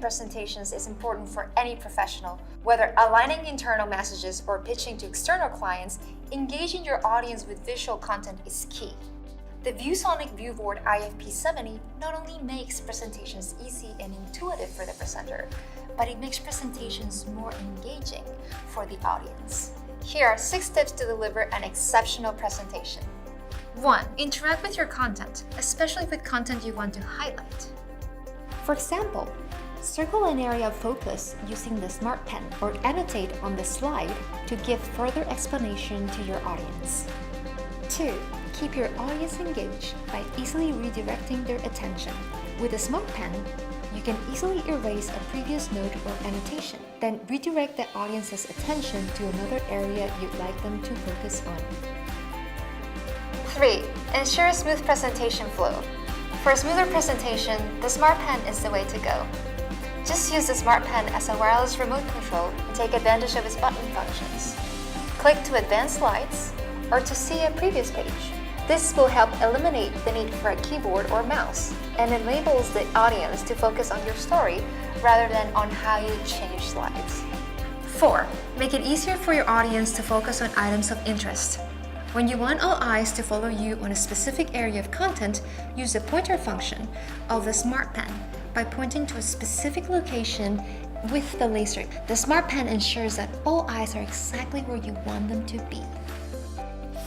presentations is important for any professional. Whether aligning internal messages or pitching to external clients, engaging your audience with visual content is key. The ViewSonic ViewBoard IFP70 not only makes presentations easy and intuitive for the presenter, but it makes presentations more engaging for the audience. Here are 6 tips to deliver an exceptional presentation. 1. Interact with your content, especially with content you want to highlight. For example, circle an area of focus using the Smart Pen or annotate on the slide to give further explanation to your audience. 2. Keep your audience engaged by easily redirecting their attention. With a Smart Pen, you can easily erase a previous note or annotation, then redirect the audience's attention to another area you'd like them to focus on. 3. Ensure a smooth presentation flow. For a smoother presentation, the Smart Pen is the way to go. Just use the Smart Pen as a wireless remote control and take advantage of its button functions. Click to advance slides or to see a previous page. This will help eliminate the need for a keyboard or mouse and enables the audience to focus on your story rather than on how you change slides. 4. Make it easier for your audience to focus on items of interest. When you want all eyes to follow you on a specific area of content, use the pointer function of the Smart Pen by pointing to a specific location with the laser. The Smart Pen ensures that all eyes are exactly where you want them to be.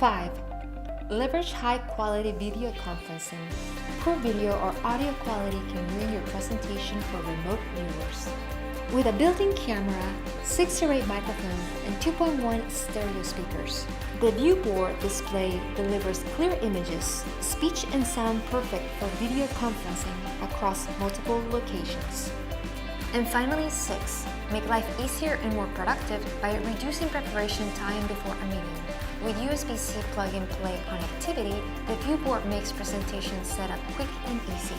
5. Leverage high-quality video conferencing. Poor video or audio quality can ruin your presentation for remote viewers. With a built-in camera, 6 or 8 microphones, and 2.1 stereo speakers, the ViewBoard display delivers clear images, speech and sound perfect for video conferencing across multiple locations. And finally, 6. Make life easier and more productive by reducing preparation time before a meeting. With USB-C plug-and-play connectivity, the ViewBoard makes presentation setup quick and easy.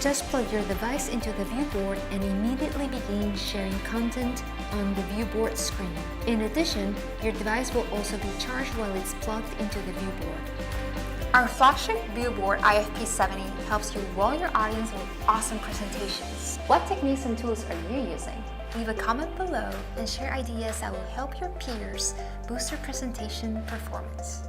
Just plug your device into the ViewBoard and immediately begin sharing content on the ViewBoard screen. In addition, your device will also be charged while it's plugged into the ViewBoard. Our flagship ViewBoard IFP70 helps you wall your audience with awesome presentations. What techniques and tools are you using? Leave a comment below and share ideas that will help your peers boost their presentation performance.